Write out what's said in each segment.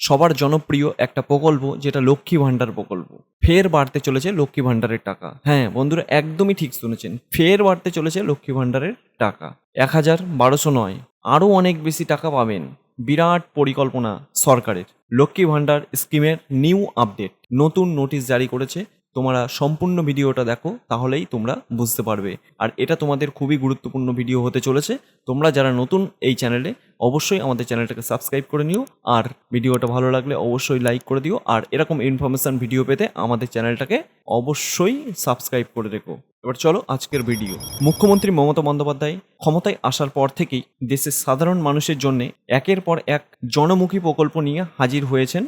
সবার জনপ্রিয় একটা প্রকল্প, যেটা লক্ষ্মী ভাণ্ডার প্রকল্প। ফের বাড়তে চলেছে লক্ষ্মী ভাণ্ডারের টাকা। হ্যাঁ বন্ধুরা, একদমই ঠিক শুনেছেন, ফের বাড়তে চলেছে লক্ষ্মী ভাণ্ডারের টাকা। 1,000-1,200 নয়, আরও অনেক বেশি টাকা পাবেন। বিরাট পরিকল্পনা সরকারের। লক্ষ্মী ভাণ্ডার স্কিমের নিউ আপডেট, নতুন নোটিশ জারি করেছে। তোমরা সম্পূর্ণ ভিডিওটা দেখো, তাহলেই তোমরা বুঝতে পারবে। আর এটা তোমাদের খুবই গুরুত্বপূর্ণ ভিডিও হতে চলেছে। তোমরা যারা নতুন এই চ্যানেলে, অবশ্যই আমাদের চ্যানেলটাকে সাবস্ক্রাইব করে নিও। আর ভিডিওটা ভালো লাগলে অবশ্যই লাইক করে দিও। আর এরকম ইনফরমেশন ভিডিও পেতে আমাদের চ্যানেলটাকে অবশ্যই সাবস্ক্রাইব করে রেখো। এবার চলো আজকের ভিডিও। মুখ্যমন্ত্রী মমতা বন্দ্যোপাধ্যায় ক্ষমতায় আসার পর থেকেই দেশের সাধারণ মানুষের জন্য একের পর এক জনমুখী প্রকল্প নিয়ে হাজির হয়েছেন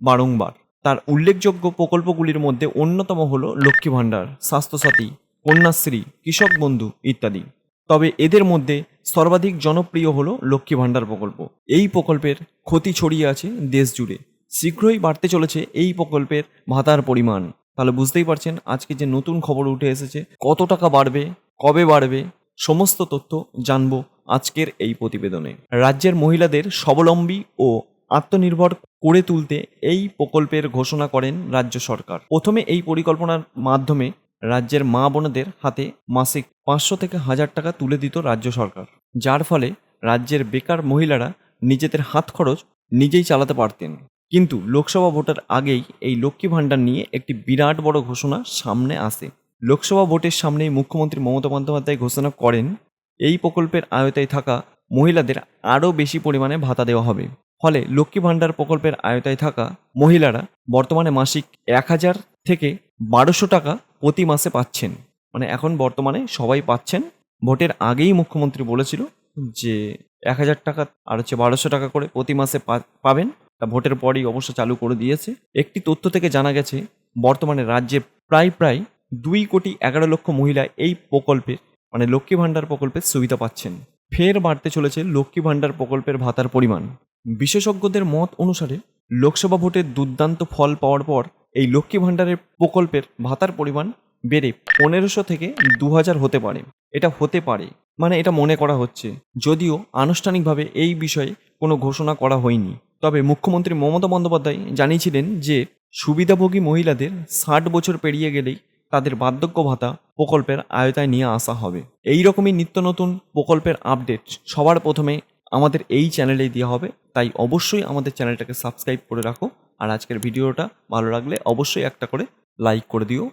বারংবার। তার উল্লেখযোগ্য প্রকল্পগুলির মধ্যে অন্যতম হল লক্ষ্মী ভাণ্ডার, স্বাস্থ্যসাথী, কন্যাশ্রী, কৃষক বন্ধু ইত্যাদি। তবে এদের মধ্যে সর্বাধিক জনপ্রিয় হল লক্ষ্মী ভাণ্ডার প্রকল্প। এই প্রকল্পের ক্ষতি ছড়িয়ে আছে দেশ জুড়ে। শীঘ্রই বাড়তে চলেছে এই প্রকল্পের ভাতার পরিমাণ। তাহলে বুঝতেই পারছেন আজকে যে নতুন খবর উঠে এসেছে, কত টাকা বাড়বে, কবে বাড়বে, সমস্ত তথ্য জানবো আজকের এই প্রতিবেদনে। রাজ্যের মহিলাদের স্বাবলম্বী ও আত্মনির্ভর করে তুলতে এই প্রকল্পের ঘোষণা করেন রাজ্য সরকার। প্রথমে এই পরিকল্পনার মাধ্যমে রাজ্যের মা বোনেদের হাতে মাসিক 500 থেকে 1000 টাকা তুলে দিত রাজ্য সরকার, যার ফলে রাজ্যের বেকার মহিলারা নিজেদের হাত খরচ নিজেই চালাতে পারতেন। কিন্তু লোকসভা ভোটের আগেই এই লক্ষ্মী ভাণ্ডার নিয়ে একটি বিরাট বড় ঘোষণা সামনে আসে। লোকসভা ভোটের সামনেই মুখ্যমন্ত্রী মমতা বন্দ্যোপাধ্যায় ঘোষণা করেন এই প্রকল্পের আওতায় থাকা মহিলাদের আরও বেশি পরিমাণে ভাতা দেওয়া হবে। ফলে লক্ষ্মী ভাণ্ডার প্রকল্পের আওতায় থাকা মহিলারা বর্তমানে মাসিক 1000 থেকে 1200 টাকা প্রতি মাসে পাচ্ছেন। মানে এখন বর্তমানে সবাই পাচ্ছেন। ভোটের আগেই মুখ্যমন্ত্রী বলেছিল যে 1000 টাকা আর 1200 টাকা করে প্রতি মাসে পাবেন। তা ভোটের পরই অবশ্য চালু করে দিয়েছে। একটি তথ্য থেকে জানা গেছে বর্তমানে রাজ্যে প্রায় 2,11,00,000 মহিলা এই প্রকল্পের, মানে লক্ষ্মী ভাণ্ডার প্রকল্পের সুবিধা পাচ্ছেন। ফের বাড়তে চলেছে লক্ষ্মী ভাণ্ডার প্রকল্পের ভাতার পরিমাণ। বিশেষজ্ঞদের মত অনুসারে লোকসভা ভোটের দুর্দান্ত ফল পাওয়ার পর এই লক্ষ্মী ভাণ্ডারের প্রকল্পের ভাতার পরিমাণ বেড়ে 1500 থেকে 2000 হতে পারে। এটা হতে পারে, মানে এটা মনে করা হচ্ছে, যদিও আনুষ্ঠানিকভাবে এই বিষয়ে কোনো ঘোষণা করা হয়নি। তবে মুখ্যমন্ত্রী মমতা বন্দ্যোপাধ্যায় জানিয়েছিলেন যে সুবিধাভোগী মহিলাদের 60 বছর পেরিয়ে গেলেই তাদের বার্ধক্য ভাতা প্রকল্পের আওতায় নিয়ে আসা হবে। এই রকমই নিত্য নতুন প্রকল্পের আপডেট সবার প্রথমে আমাদের এই চ্যানেলেই দেওয়া হবে, তাই অবশ্যই আমাদের চ্যানেলটাকে সাবস্ক্রাইব করে রাখো। আর আজকের ভিডিওটা ভালো লাগলে অবশ্যই একটা করে লাইক করে দিও।